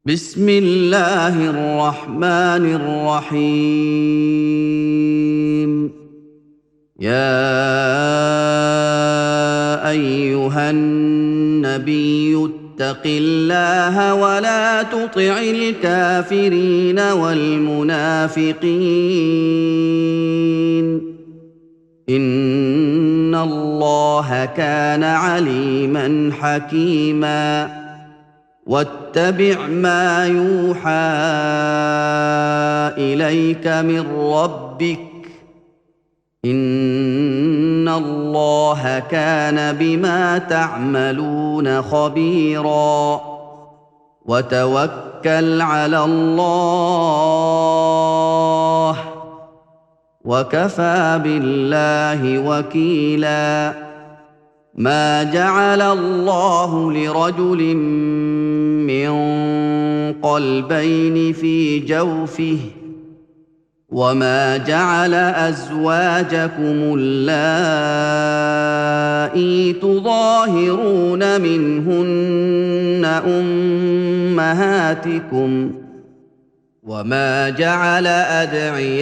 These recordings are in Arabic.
بسم الله الرحمن الرحيم. يا أيها النبي اتق الله ولا تطع الكافرين والمنافقين إن الله كان عليما حكيما. واتبع ما يوحى اليك من ربك ان الله كان بما تعملون خبيرا. وتوكل على الله وكفى بالله وكيلا. ما جعل الله لرجل من قلبين في جوفه وما جعل أزواجكم اللائي تظاهرون منهن أمهاتكم وما جعل أدعياءكم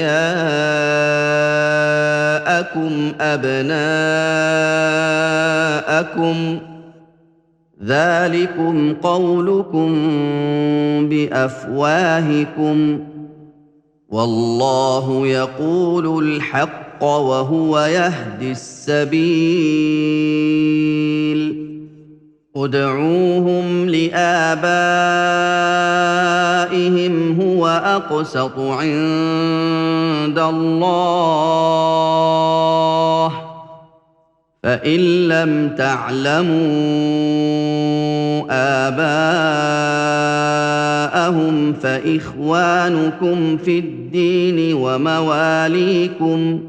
أبناءكم ذلكم قولكم بأفواهكم والله يقول الحق وهو يهدي السبيل. ادعوهم لآبائهم هو أقسط عند الله فإن لم تعلموا آباءهم فإخوانكم في الدين ومواليكم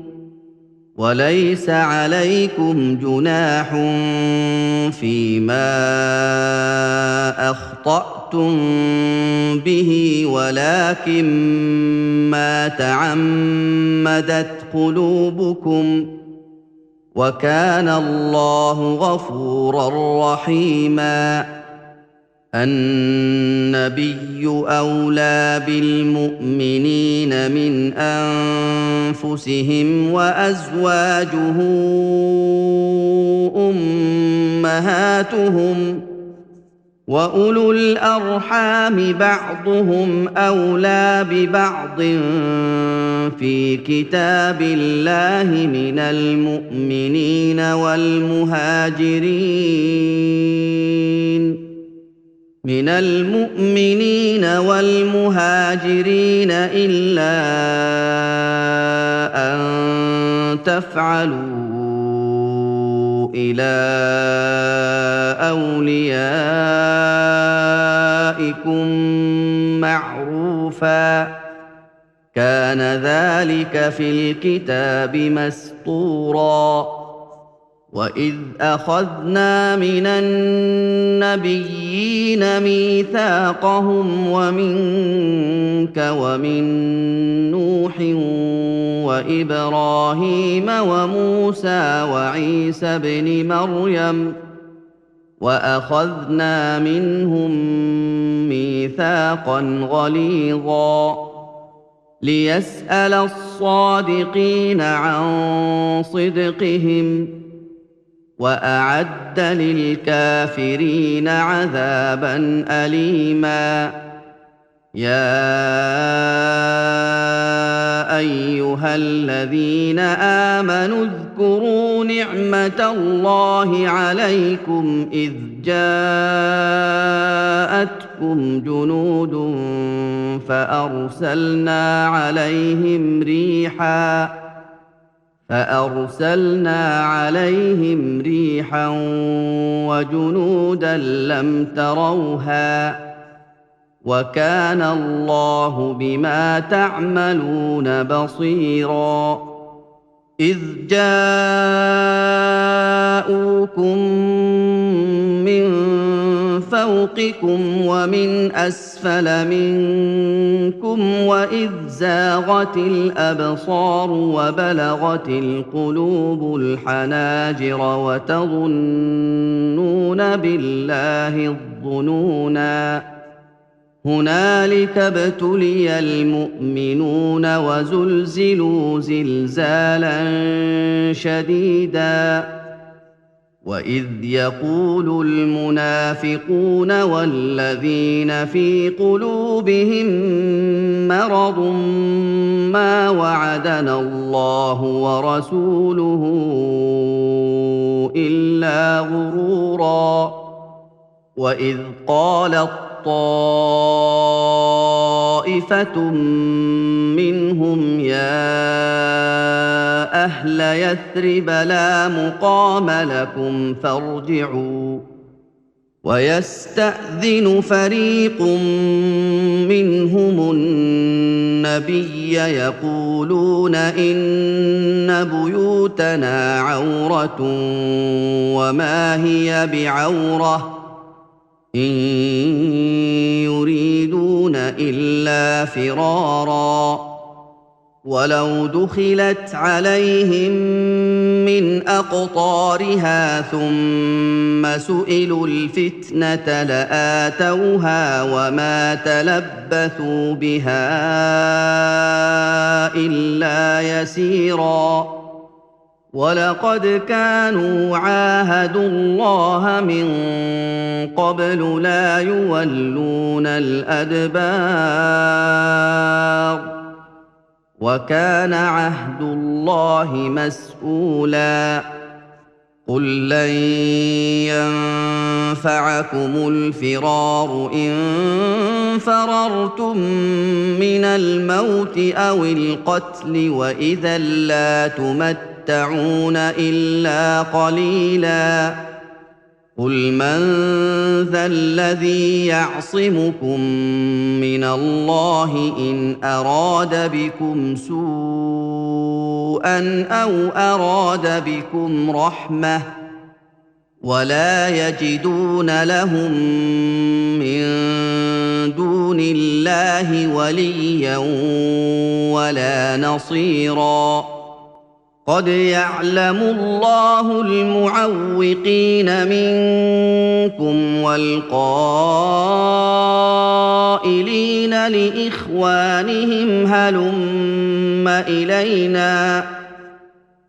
وليس عليكم جناح فيما أخطأتم به ولكن ما تعمدت قلوبكم وكان الله غفورا رحيما. النبي أولى بالمؤمنين من أنفسهم وأزواجه أمهاتهم وأولو الأرحام بعضهم أولى ببعض في كتاب الله من المؤمنين والمهاجرين إلا أن تفعلوا إلى أوليائكم معروفا كان ذلك في الكتاب مسطورا. وإذ أخذنا من النبيين ميثاقهم ومنك ومن نوح وإبراهيم وموسى وعيسى ابن مريم وأخذنا منهم ميثاقا غليظا ليسأل الصادقين عن صدقهم وأعد للكافرين عذابا أليما. يا أيها الذين آمنوا اذكروا نعمة الله عليكم إذ جاءتكم جنود فأرسلنا عليهم ريحا وجنودا لم تروها وكان الله بما تعملون بصيرا. إذ جاءوكم من فوقكم ومن أسفل منكم وإذ زاغت الأبصار وبلغت القلوب الحناجر وتظنون بالله الظنونا هنالك ابتلي المؤمنون وزلزلوا زلزالا شديدا واذ يقول المنافقون والذين في قلوبهم مرض ما وعدنا الله ورسوله الا غرورا واذ قالت طائفة منهم يا أهل يثرب لا مقام لكم فارجعوا ويستأذن فريق منهم النبي يقولون إن بيوتنا عورة وما هي بعورة إن يريدون إلا فرارا ولو دخلت عليهم من أقطارها ثم سئلوا الفتنة لآتوها وما تلبثوا بها إلا يسيرا ولقد كانوا عاهدوا الله من قبل لا يولون الأدبار وكان عهد الله مسؤولا قل لن ينفعكم الفرار إن فررتم من الموت أو القتل وإذا لا تمتعون إلا قليلا قل من ذا الذي يعصمكم من الله إن أراد بكم سوءا أو أراد بكم رحمة ولا يجدون لهم من دون الله وليا ولا نصيرا قد يعلم الله المعوقين منكم والقائلين لإخوانهم هلم إلينا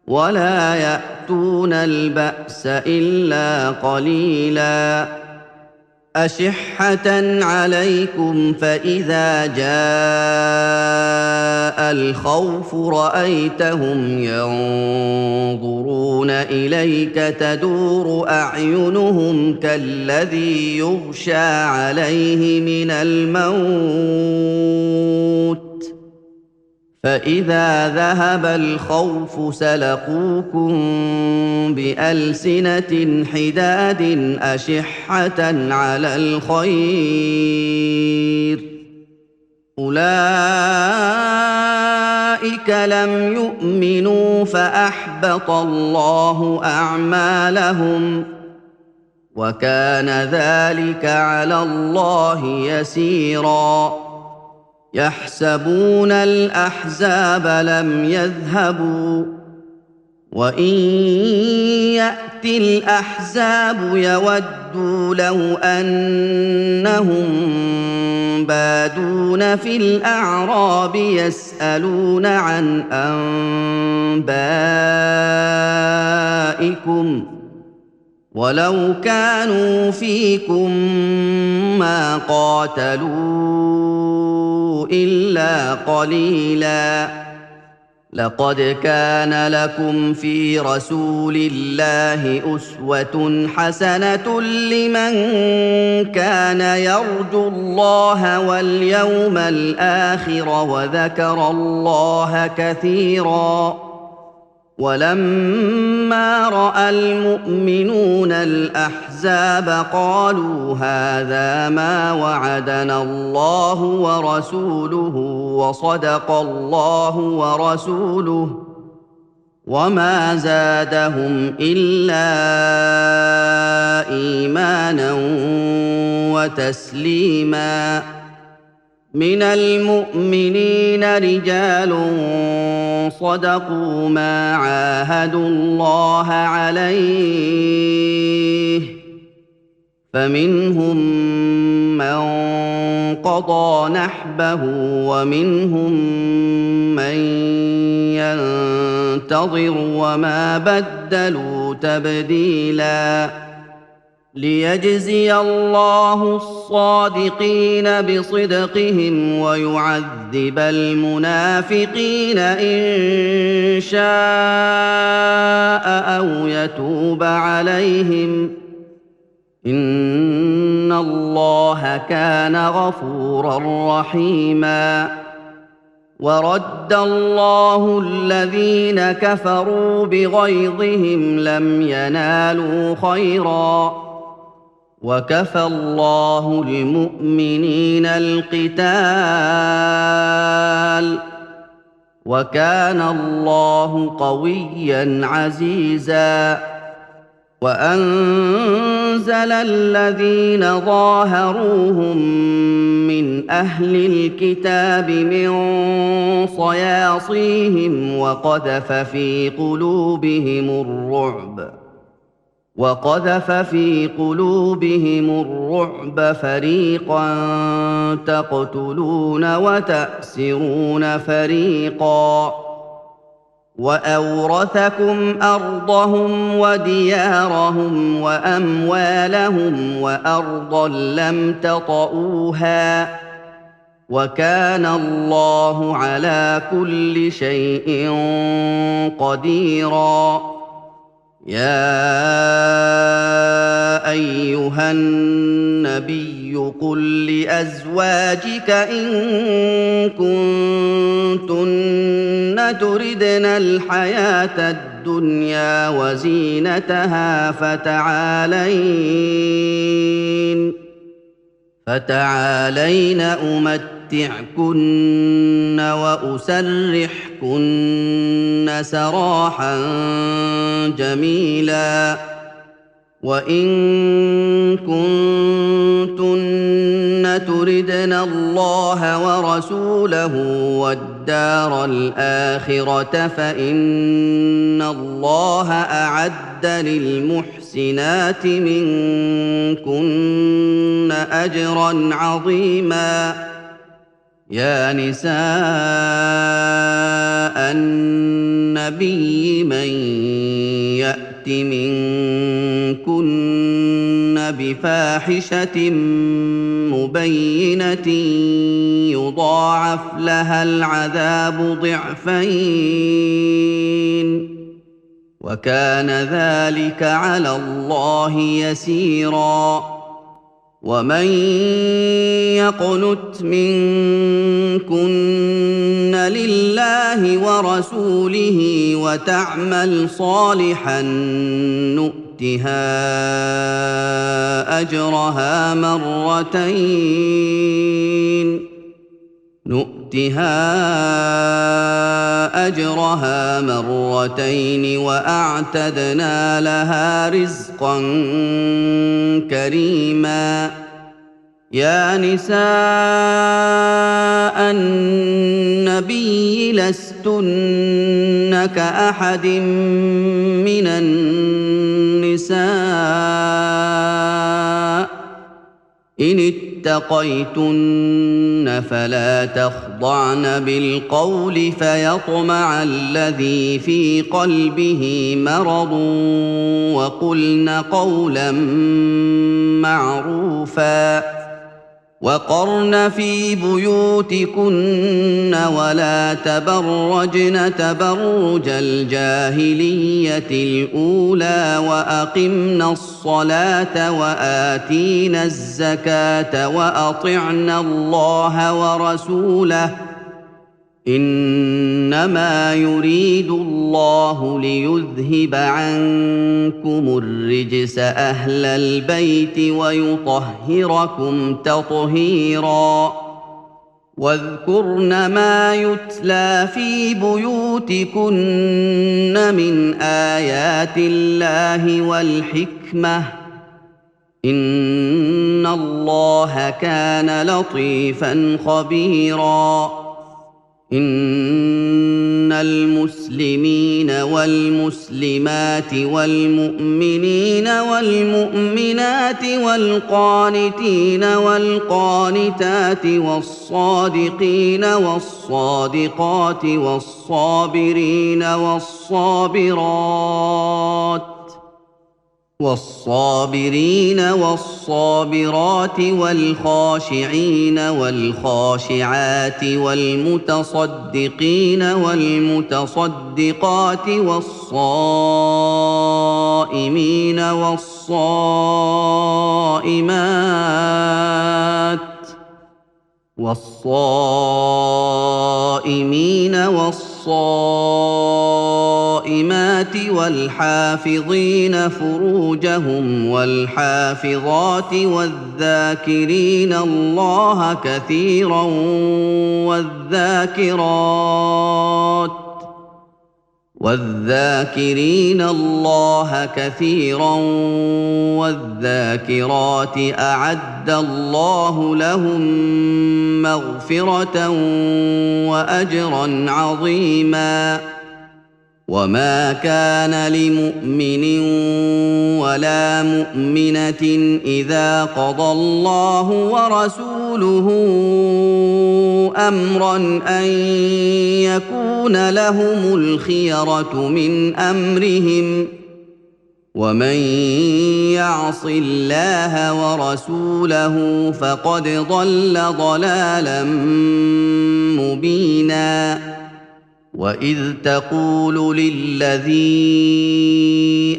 ولا يأتون البأس إلا قليلا أشحة عليكم فإذا جاء الخوف رأيتهم ينظرون إليك تدور أعينهم كالذي يغشى عليه من الموت فإذا ذهب الخوف سلقوكم بألسنة حداد أشحة على الخير أولئك لم يؤمنوا فأحبط الله أعمالهم وكان ذلك على الله يسيرا يحسبون الأحزاب لم يذهبوا وإن يأتي الأحزاب يودوا لو أنهم بادون في الأعراب يسألون عن أنبائكم ولو كانوا فيكم ما قاتلوا إلا قليلا لقد كان لكم في رسول الله أسوة حسنة لمن كان يرجو الله واليوم الآخر وذكر الله كثيرا ولما رأى المؤمنون الأحزاب قالوا هذا ما وعدنا الله ورسوله وصدق الله ورسوله وما زادهم إلا إيمانا وتسليما من المؤمنين رجال صدقوا ما عاهدوا الله عليه فمنهم من قضى نحبه ومنهم من ينتظر وما بدلوا تبديلا ليجزي الله الصادقين بصدقهم ويعذب المنافقين إن شاء أو يتوب عليهم إن الله كان غفورا رحيما ورد الله الذين كفروا بغيظهم لم ينالوا خيرا وكفى الله المؤمنين القتال وكان الله قويا عزيزا وأنزل الذين ظاهروهم من أهل الكتاب من صياصيهم وقذف في قلوبهم الرعب فريقا تقتلون وتأسرون فريقا وأورثكم أرضهم وديارهم وأموالهم وأرضا لم تطئوها وكان الله على كل شيء قديرا يا أيها النبي قل لأزواجك إن كنتن تردن الحياة الدنيا وزينتها فتعالين أمتعكن وأسرحكن سراحا جميلا وإن كنتن تردن الله ورسوله والدار الآخرة فإن الله أعد للمحسنات منكن أجرا عظيما يا نساء النبي من يأت منكن بفاحشة مبينة يضاعف لها العذاب ضعفين وكان ذلك على الله يسيرا ومن يقنت منكن لله ورسوله وتعمل صالحا نؤتها أجرها مرتين وأعتدنا لها رزقا كريما يا نساء النبي لستن كأحد من النساء إن اتقيتن فلا تخضعن بالقول فيطمع الذي في قلبه مرض وقلن قولا معروفا وقرن في بيوتكن ولا تبرجن تبرج الجاهلية الأولى وأقمنا الصلاة وآتينا الزكاة وأطعنا الله ورسوله إنما يريد الله ليذهب عنكم الرجس أهل البيت ويطهركم تطهيرا واذكرن ما يتلى في بيوتكن من آيات الله والحكمة إن الله كان لطيفا خبيرا إن المسلمين والمسلمات والمؤمنين والمؤمنات والقانتين والقانتات والصادقين والصادقات والصابرين والصابرات والخاشعين والخاشعات والمتصدقين والمتصدقات والصائمين والصائمات والحافظين فروجهم والحافظات والذاكرين الله كثيرا والذاكرات أعد الله لهم مغفرة وأجرا عظيما. وما كان لمؤمن ولا مؤمنة إذا قضى الله ورسوله أمرا أن يكون لهم الخيرة من أمرهم ومن يعص الله ورسوله فقد ضل ضلالا مبينا. وإذ تقول للذي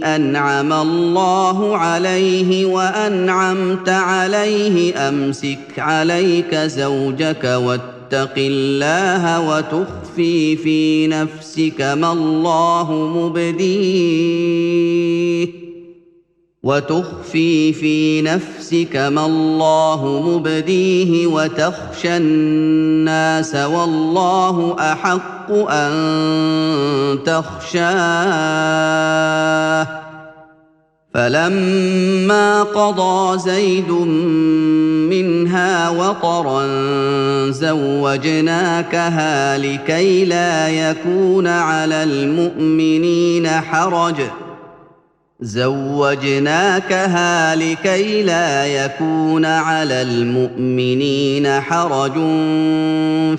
أنعم الله عليه وأنعمت عليه أمسك عليك زوجك واتق الله وتخفي في نفسك ما الله مبديه وتخشى الناس والله أحق أن تخشاه. فلما قضى زيد منها وطرا زوجناكها لكي لا يكون على المؤمنين حرج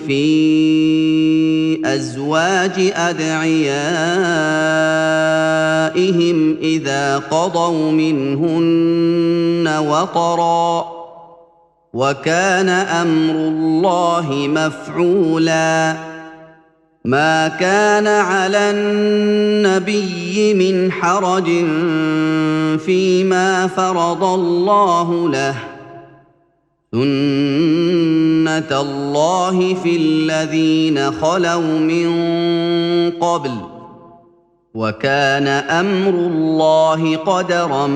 في أزواج أدعيائهم إذا قضوا منهن وطرا وكان أمر الله مفعولا. ما كان على النبي من حرج فيما فرض الله له سنة الله في الذين خلوا من قبل وكان أمر الله قدرا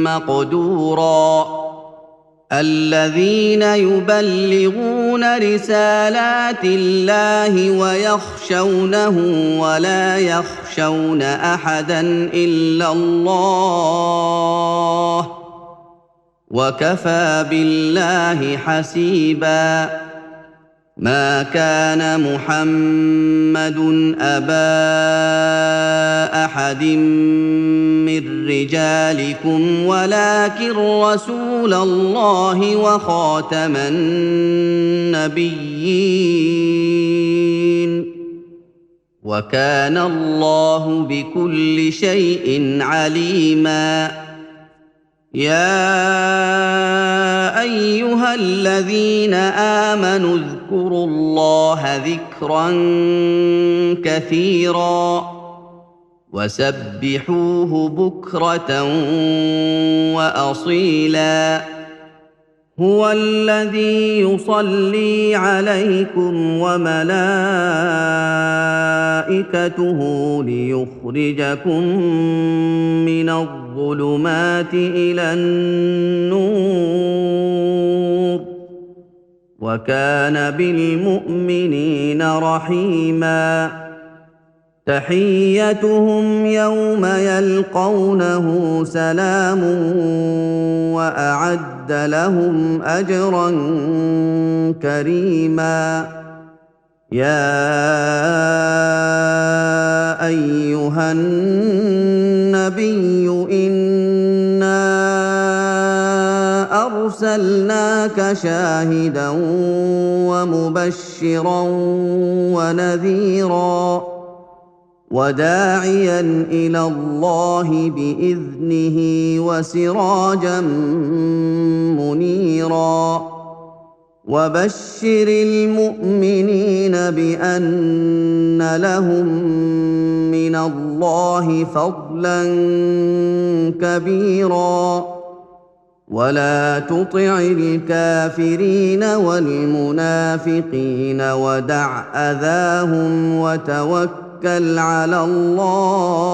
مقدورا. الذين يبلغون رسالات الله ويخشونه ولا يخشون أحدا إلا الله وكفى بالله حسيبا. ما كان محمد أبا أحد من رجالكم ولكن رسول الله وخاتم النبيين وكان الله بكل شيء عليما. يا أيها الذين آمنوا اذكروا الله ذكرا كثيرا وسبحوه بكرة وأصيلا. هو الذي يصلي عليكم وملائكته ليخرجكم من الظلمات إلى النور وكان بالمؤمنين رحيما. تحيتهم يوم يلقونه سلام وأعد لهم أجرا كريما. يا ايها النبي انا ارسلناك شاهدا ومبشرا ونذيرا وداعيا الى الله باذنه وسراجا منيرا وبشر المؤمنين بان لهم من الله فضلا كبيرا ولا تطع الكافرين والمنافقين ودع اذاهم وتوكل على الله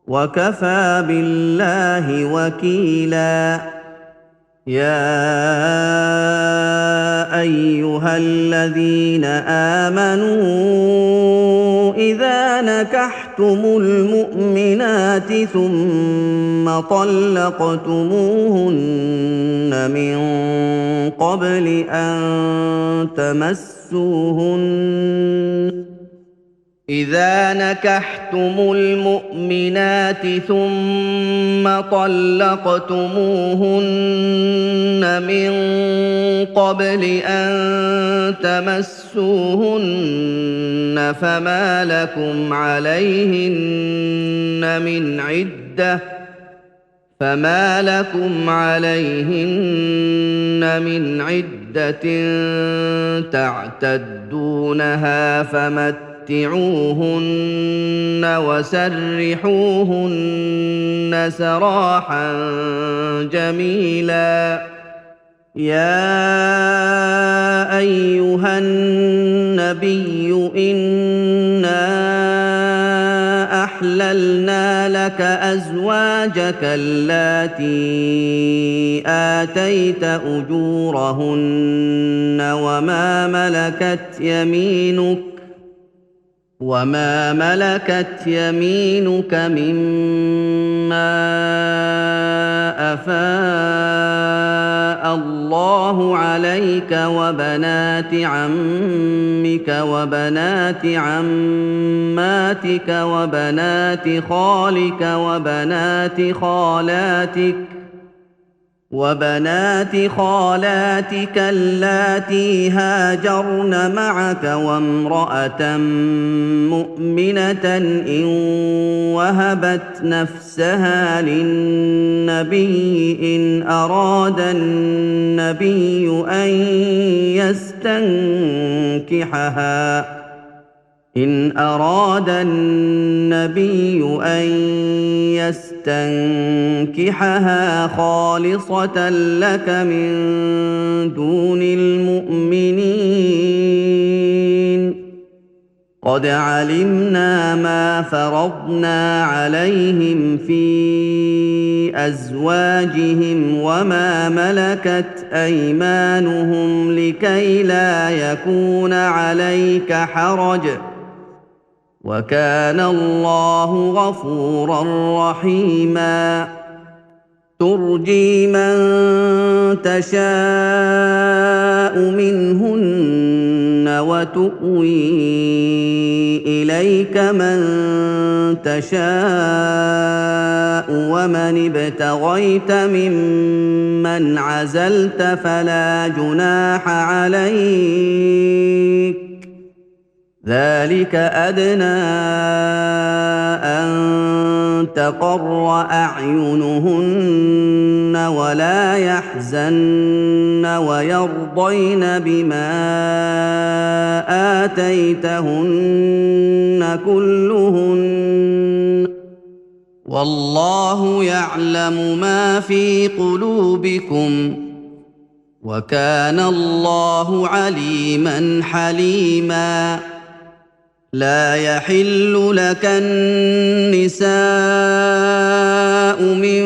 وكفى بالله وكيلا يا ايها الذين امنوا اذا نكحتم المؤمنات ثم طلقتموهن من قبل ان تمسوهن إذا نكحتم المؤمنات ثم طلقتموهن من قبل أن تمسوهن فما لكم عليهن من عدة تعتدونها فمتعوهن وسرحوهن سراحا جميلا يا ايها النبي انا احللنا لك ازواجك اللاتي اتيت اجورهن وما ملكت يمينك مما أفاء الله عليك وبنات عمك وبنات عماتك وبنات خالك وبنات خالاتك اللاتي هاجرن معك وامرأة مؤمنة إن وهبت نفسها للنبي إن أراد النبي أن يستنكحها خالصة لك من دون المؤمنين قد علمنا ما فرضنا عليهم في أزواجهم وما ملكت أيمانهم لكي لا يكون عليك حرج وكان الله غفورا رحيما ترجي من تشاء منهن وتؤوي إليك من تشاء ومن ابتغيت ممن عزلت فلا جناح عليك ذلك أدنى أن تقر أعينهن ولا يحزن ويرضين بما آتيتهن كلهن والله يعلم ما في قلوبكم وكان الله عليما حليما لا يحل لك النساء من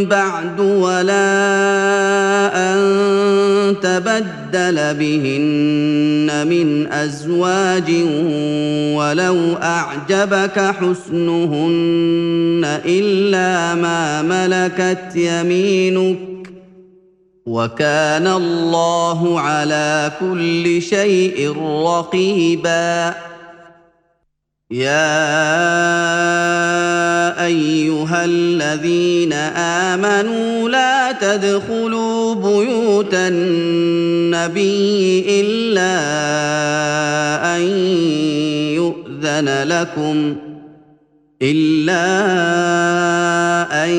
بعد ولا أن تبدل بهن من أزواج ولو أعجبك حسنهن إلا ما ملكت يمينك وكان الله على كل شيء رقيبا يا ايها الذين امنوا لا تدخلوا بيوت النبي الا ان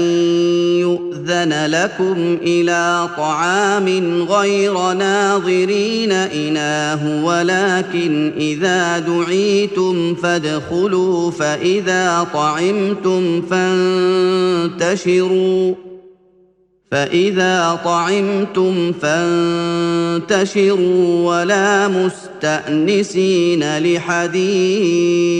يؤذن لكم إلى طعام غير ناظرين إناه ولكن إذا دعيتم فادخلوا فإذا طعمتم فانتشروا ولا مستأنسين لحديث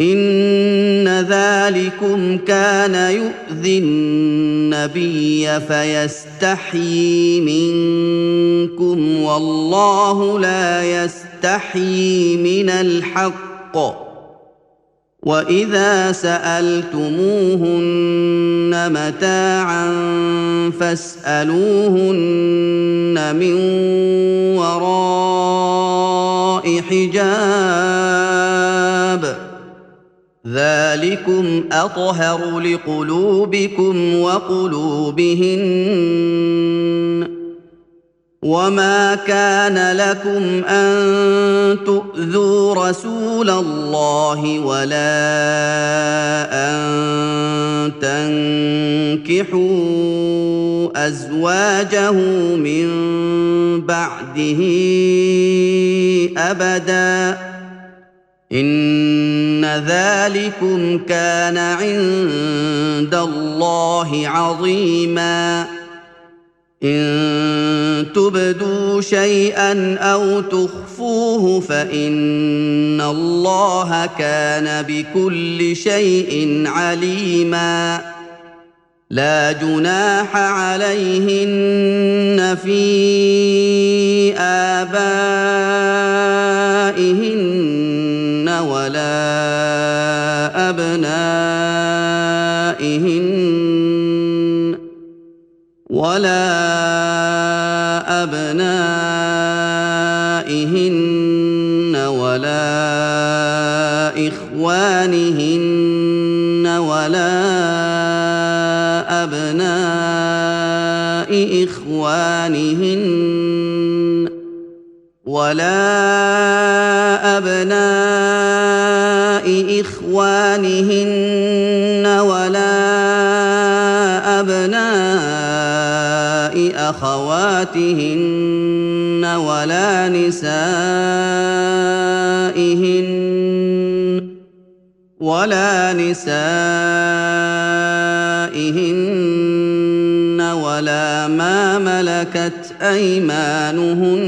إن ذلكم كان يؤذي النبي فيستحيي منكم والله لا يستحيي من الحق وإذا سألتموهن متاعا فاسألوهن من وراء حجاب ذلكم أطهر لقلوبكم وقلوبهن وما كان لكم أن تؤذوا رسول الله ولا أن تنكحوا أزواجه من بعده أبدا إن ذلكم كان عند الله عظيما إن تبدوا شيئا أو تخفوه فإن الله كان بكل شيء عليما لا جناح عليهن في آبائهن ولا أبنائهن ولا إخوانهن ولا أبناء إخوانهن ولا أبناء أخواتهن ولا نسائهن ولا ما ملكت أيمانهن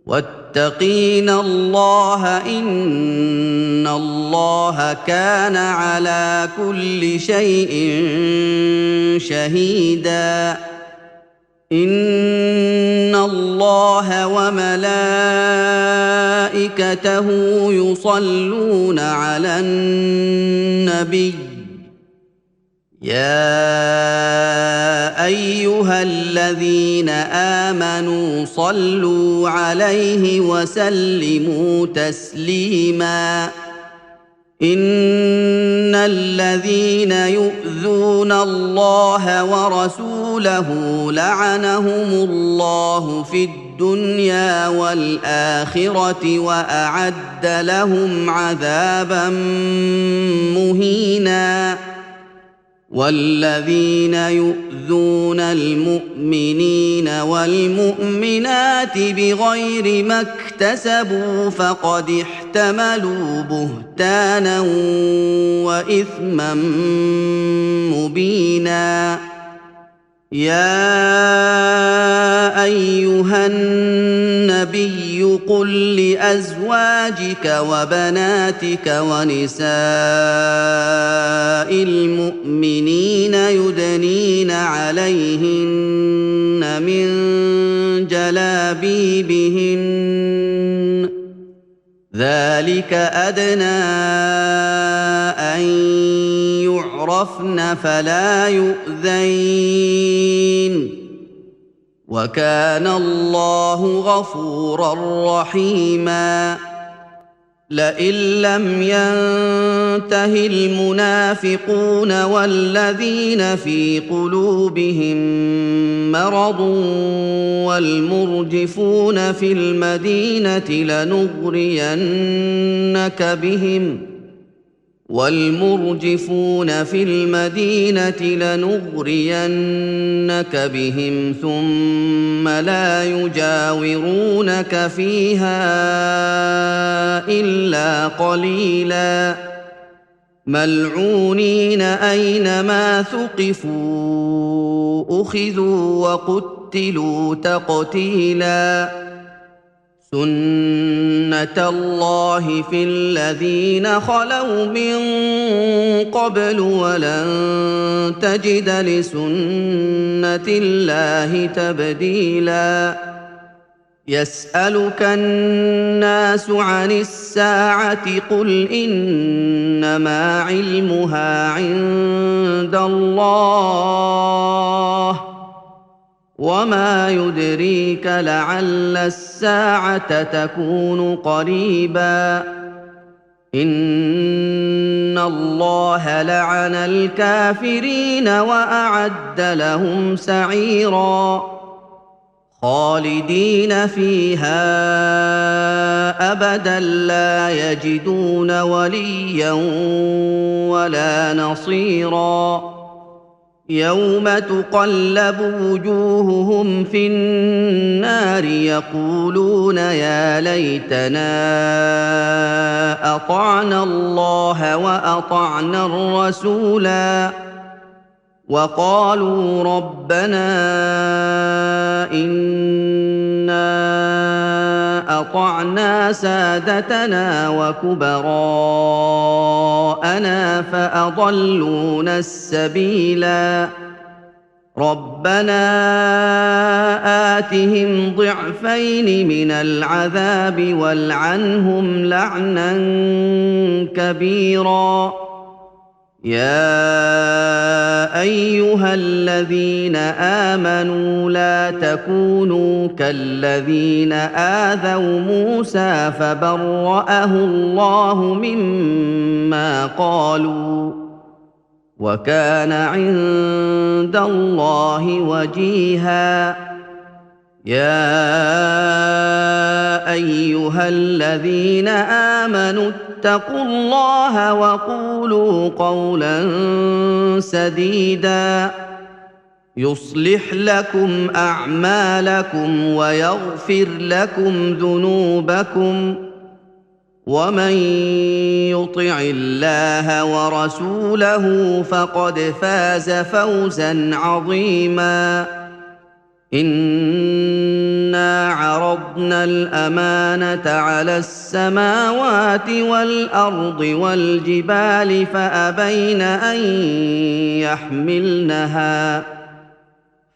واتقين الله إن الله كان على كل شيء شهيدا إن الله وملائكته يصلون على النبي يا أيها الذين آمنوا صلوا عليه وسلموا تسليما إن الذين يؤذون الله ورسوله لعنهم الله في الدنيا والآخرة وأعد لهم عذابا مهينا والذين يؤذون المؤمنين والمؤمنات بغير ما اكتسبوا فقد احتملوا بهتانا وإثما مبينا يا أيها النبي قل لأزواجك وبناتك ونساء المؤمنين يدنين عليهن من جلابيبهن ذلك أدنى أن يعرفن فلا يؤذين وكان الله غفورا رحيما لئن لم ينته المنافقون والذين في قلوبهم مرض والمرجفون في المدينة لنغرينك بهم ثم لا يجاورونك فيها إلا قليلا ملعونين أينما ثقفوا أخذوا وقتلوا تقتيلا سنة الله في الذين خلوا من قبل ولن تجد لسنة الله تبديلا يسألك الناس عن الساعة قل إنما علمها عند الله وما يدريك لعل الساعة تكون قريبا إن الله لعن الكافرين وأعد لهم سعيرا خالدين فيها أبدا لا يجدون وليا ولا نصيرا يوم تقلب وجوههم في النار يقولون يا ليتنا أطعنا الله وأطعنا الرسولا وقالوا ربنا إنا أطعنا سادتنا وكبراءنا فأضلونا السبيلا ربنا آتهم ضعفين من العذاب والعنهم لعنا كبيرا يا أيها الذين آمنوا لا تكونوا كالذين آذوا موسى فبرأه الله مما قالوا وكان عند الله وجيها يا أيها الذين آمنوا اتقوا الله وقولوا قولا سديدا يصلح لكم أعمالكم ويغفر لكم ذنوبكم ومن يطع الله ورسوله فقد فاز فوزا عظيما إنا عرضنا الأمانة على السماوات والأرض والجبال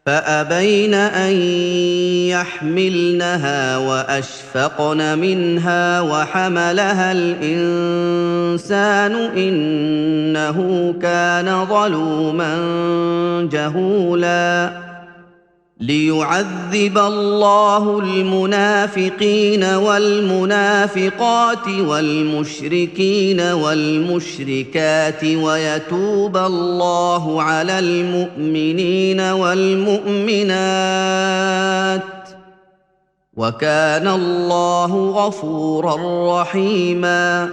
فأبين أن يحملنها وأشفقن منها وحملها الإنسان إنه كان ظلوما جهولا ليعذب الله المنافقين والمنافقات والمشركين والمشركات ويتوب الله على المؤمنين والمؤمنات وكان الله غفورا رحيما